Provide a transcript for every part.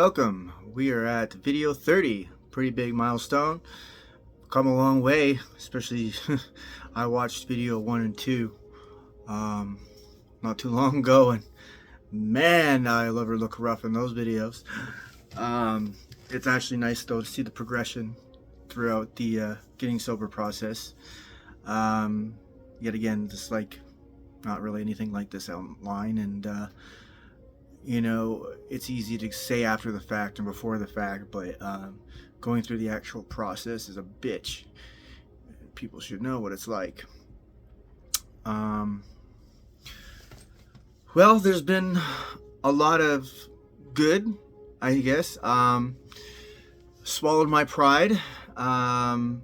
Welcome. We are at video 30. Pretty big milestone. Come a long way, especially I watched video 1 and 2 not too long ago, and man, I ever look rough in those videos. It's actually nice though to see the progression throughout the getting sober process. Yet again, just like not really anything like this online, and it's easy to say after the fact and before the fact, but going through the actual process is a bitch. People should know what it's like. Well, there's been a lot of good, I guess. Swallowed my pride and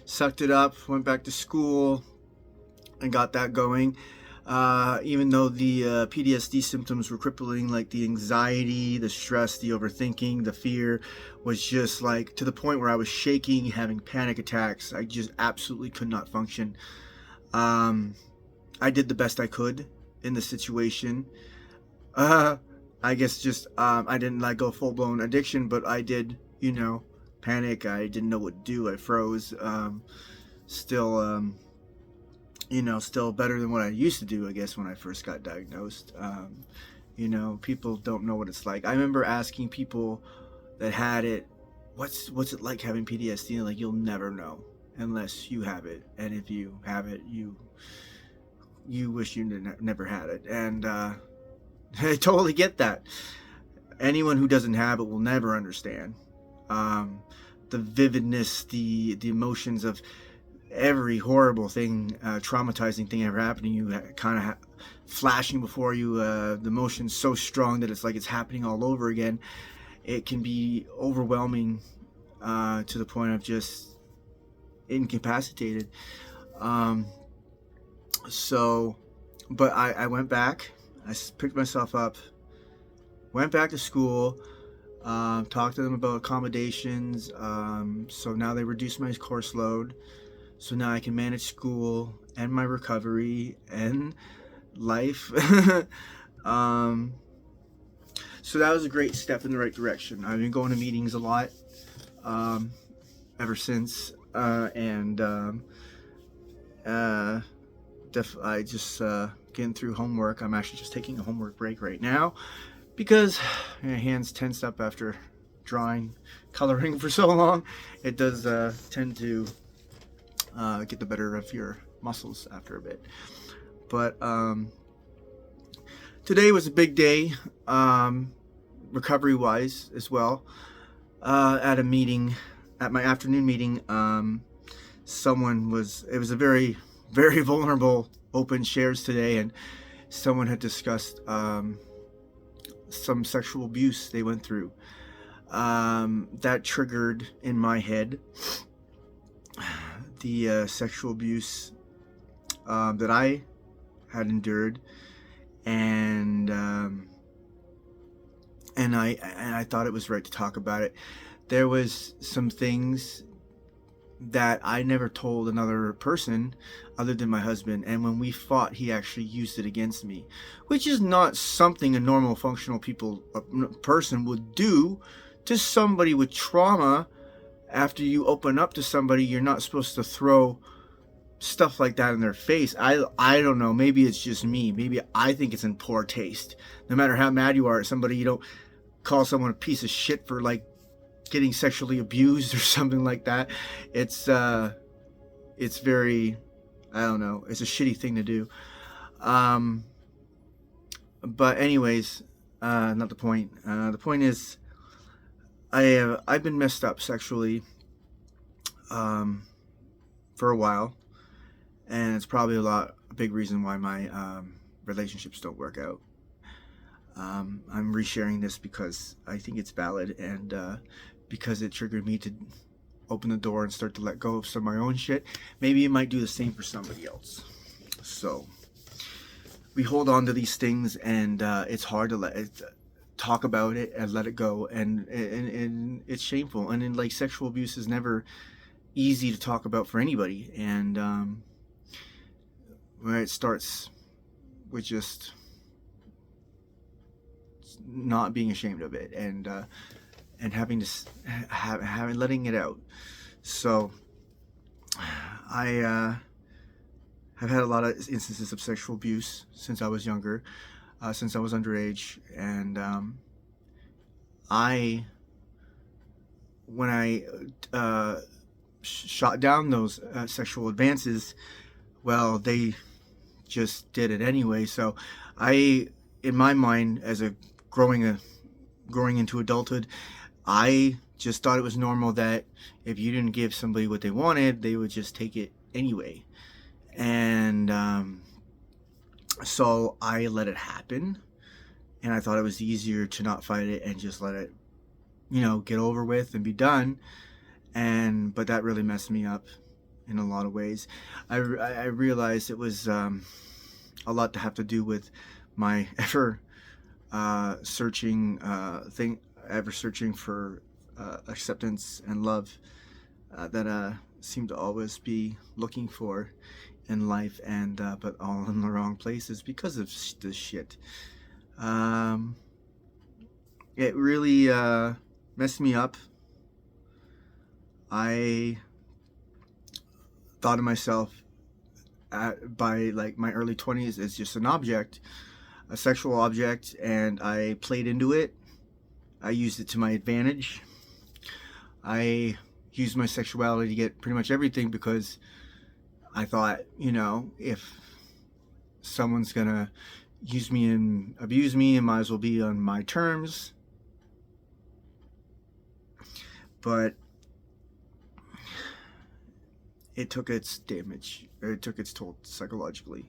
sucked it up, went back to school and got that going. Even though the PTSD symptoms were crippling, like the anxiety, the stress, the overthinking, the fear was just like to the point where I was shaking, having panic attacks. I just absolutely could not function. I did the best I could in the situation. I guess just I didn't like go full-blown addiction, but I did, panic. I didn't know what to do. I froze. Still better than what I used to do, I guess, when I first got diagnosed. People don't know what it's like. I remember asking people that had it, what's it like having PTSD? And like, you'll never know unless you have it. And if you have it, you wish you never had it. And I totally get that. Anyone who doesn't have it will never understand the vividness, the emotions of every horrible thing, traumatizing thing ever happening. You kind of flashing before you, the emotion's so strong that it's like it's happening all over again. It can be overwhelming to the point of just incapacitated. But I went back. I picked myself up, went back to school, talked to them about accommodations. So now they reduced my course load. So now I can manage school and my recovery and life. So that was a great step in the right direction. I've been going to meetings a lot ever since. I just getting through homework. I'm actually just taking a homework break right now because my hands tensed up after coloring for so long. It does tend to get the better of your muscles after a bit. But today was a big day, recovery wise as well. At a meeting, at my afternoon meeting, it was a very, very vulnerable open shares today, and someone had discussed some sexual abuse they went through. That triggered in my head the sexual abuse that I had endured, and I thought it was right to talk about it. There was some things that I never told another person other than my husband, and when we fought, he actually used it against me, which is not something a normal functional person would do to somebody with trauma. After you open up to somebody, you're not supposed to throw stuff like that in their face. I don't know. Maybe it's just me. Maybe I think it's in poor taste. No matter how mad you are at somebody, you don't call someone a piece of shit for like getting sexually abused or something like that. It's very, I don't know. It's a shitty thing to do. But anyways, not the point. The point is, I've been messed up sexually for a while, and it's probably a big reason why my relationships don't work out. I'm resharing this because I think it's valid, and because it triggered me to open the door and start to let go of some of my own shit. Maybe it might do the same for somebody else. So we hold on to these things, and it's hard to talk about it and let it go, and it's shameful. And then, like, sexual abuse is never easy to talk about for anybody, and where it starts with just just not being ashamed of it, and having to having letting it out. So I have had a lot of instances of sexual abuse since I was younger, since I was underage, and when I shot down those sexual advances, well, they just did it anyway. So I, in my mind, as a growing into adulthood, I just thought it was normal that if you didn't give somebody what they wanted, they would just take it anyway. And so I let it happen, and I thought it was easier to not fight it and just let it, get over with and be done. But that really messed me up in a lot of ways. I realized it was a lot to have to do with my ever searching for acceptance and love that I seem to always be looking for in life, and but all in the wrong places because of this shit. It really messed me up. I thought of myself by like my early 20s as just an object, a sexual object, and I played into it. I used it to my advantage. I used my sexuality to get pretty much everything because I thought, if someone's gonna use me and abuse me, it might as well be on my terms. But it took its damage, or it took its toll psychologically.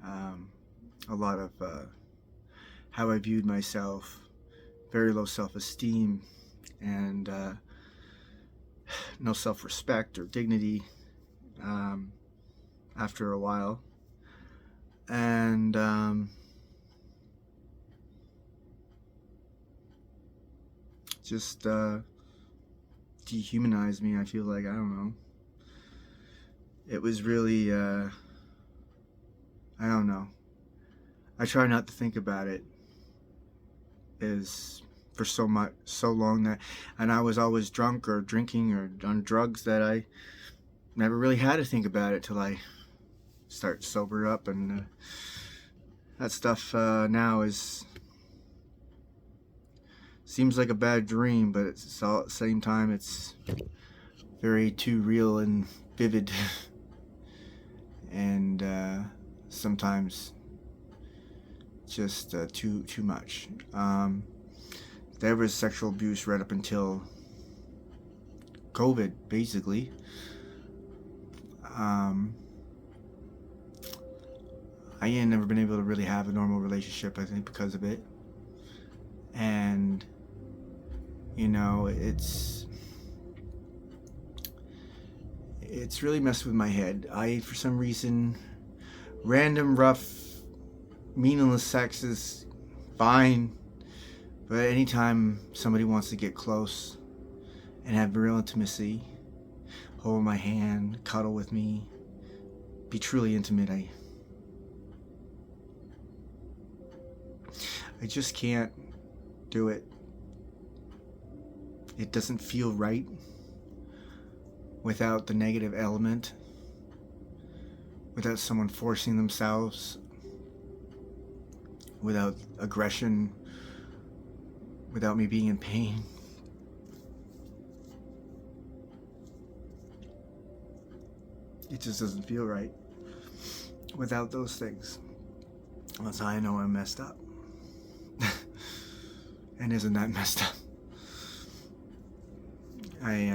A lot of how I viewed myself, very low self-esteem, and no self-respect or dignity after a while. And just dehumanized me, I feel like. I don't know. It was really, I don't know. I try not to think about it as for so long that, and I was always drunk or drinking or on drugs that I never really had to think about it till I start sober up, and that stuff now seems like a bad dream, but at the same time it's very too real and vivid, and sometimes just too much. There was sexual abuse right up until COVID, basically. I ain't never been able to really have a normal relationship, I think, because of it. And it's really messed with my head. For some reason, random, rough, meaningless sex is fine, but anytime somebody wants to get close and have real intimacy, hold my hand, cuddle with me, be truly intimate, I just can't do it. It doesn't feel right without the negative element, without someone forcing themselves, without aggression, without me being in pain. It just doesn't feel right without those things. That's how I know I'm messed up. And isn't that messed up? I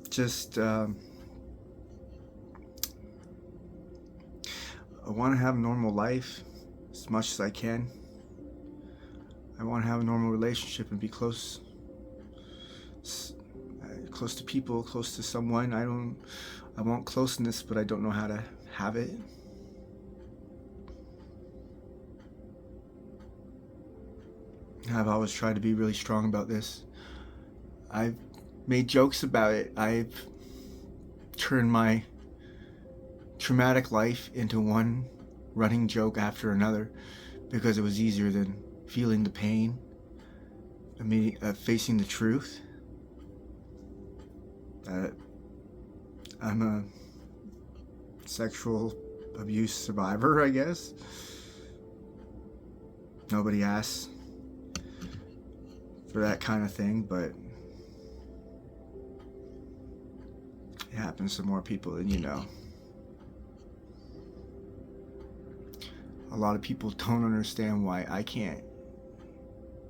just I want to have a normal life as much as I can. I want to have a normal relationship and be close to people, close to someone. I want closeness, but I don't know how to have it. I've always tried to be really strong about this. I've made jokes about it. I've turned my traumatic life into one running joke after another because it was easier than feeling the pain, facing the truth that I'm a sexual abuse survivor, I guess. Nobody asks for that kind of thing, but it happens to more people than you know. A lot of people don't understand why I can't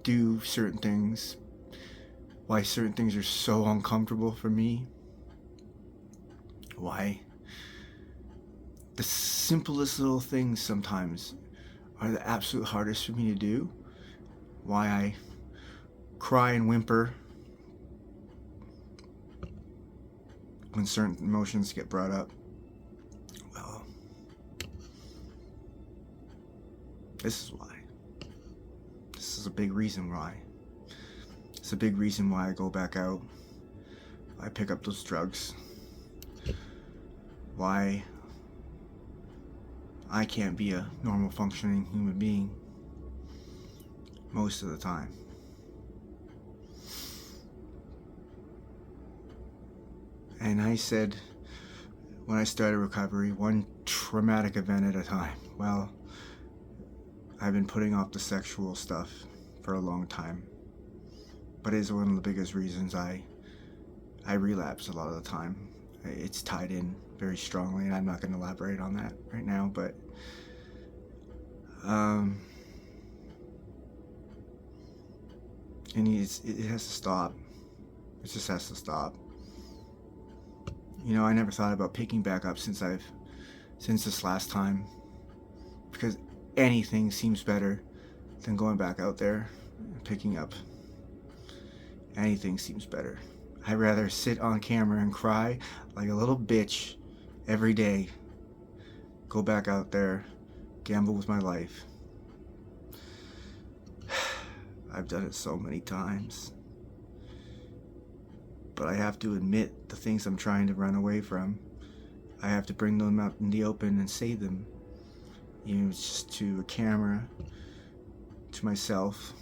do certain things, why certain things are so uncomfortable for me, why the simplest little things sometimes are the absolute hardest for me to do, why I cry and whimper when certain emotions get brought up. Well, this is why. This is a big reason why. It's a big reason why I go back out. I pick up those drugs. Why I can't be a normal functioning human being most of the time. And I said, when I started recovery, one traumatic event at a time. Well, I've been putting off the sexual stuff for a long time, but it's one of the biggest reasons I relapse a lot of the time. It's tied in very strongly, and I'm not going to elaborate on that right now, but it has to stop. It just has to stop. You know, I never thought about picking back up since this last time, because anything seems better than going back out there and picking up. Anything seems better. I'd rather sit on camera and cry like a little bitch every day, go back out there, gamble with my life. I've done it so many times. But I have to admit the things I'm trying to run away from. I have to bring them out in the open and say them. You know, just to a camera, to myself.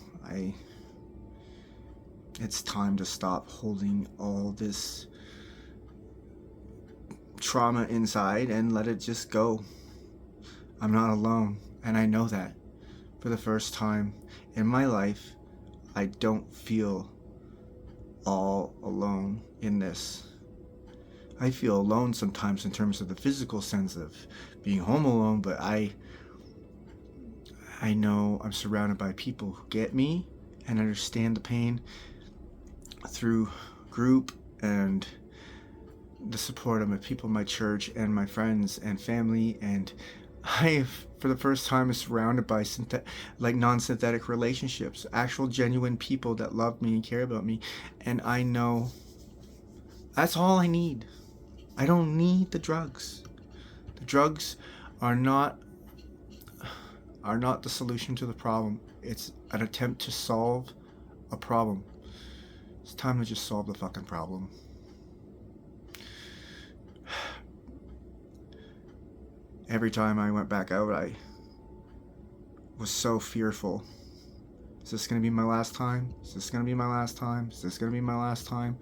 It's time to stop holding all this trauma inside and let it just go. I'm not alone, and I know that. For the first time in my life, I don't feel all alone in this. I feel alone sometimes in terms of the physical sense of being home alone, but I know I'm surrounded by people who get me and understand the pain through group and the support of my people in my church and my friends and family, and I, for the first time, am surrounded by non-synthetic relationships, actual genuine people that love me and care about me, and I know that's all I need. I don't need the drugs. The drugs are not the solution to the problem. It's an attempt to solve a problem. It's time to just solve the fucking problem. Every time I went back out, I was so fearful. Is this going to be my last time? Is this going to be my last time? Is this going to be my last time?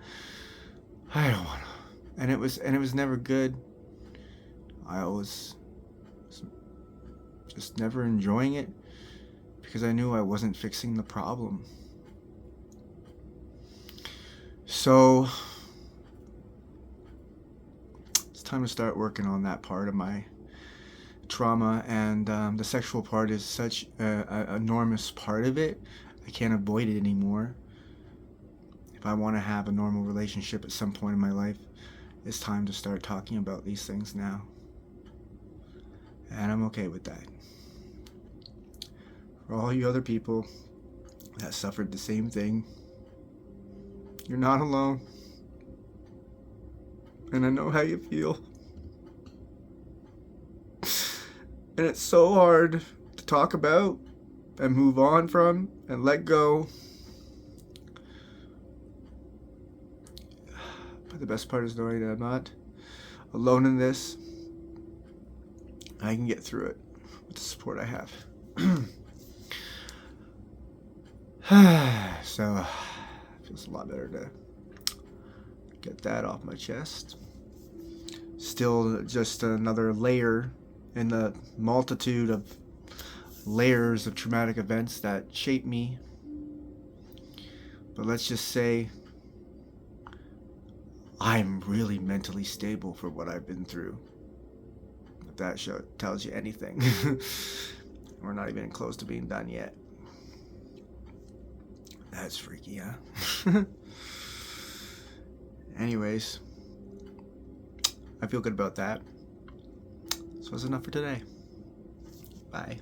I don't want to. And it was never good. I was just never enjoying it because I knew I wasn't fixing the problem. So it's time to start working on that part of my trauma, and the sexual part is such an enormous part of it. I can't avoid it anymore. If I want to have a normal relationship at some point in my life, it's time to start talking about these things now. And I'm okay with that. For all you other people that suffered the same thing, you're not alone. And I know how you feel. And it's so hard to talk about and move on from and let go. But the best part is knowing that I'm not alone in this. I can get through it with the support I have. So it feels a lot better to get that off my chest. Still just another layer in the multitude of layers of traumatic events that shape me. But let's just say I'm really mentally stable for what I've been through. If that tells you anything. We're not even close to being done yet. That's freaky, huh? Anyways, I feel good about that. So that's enough for today. Bye.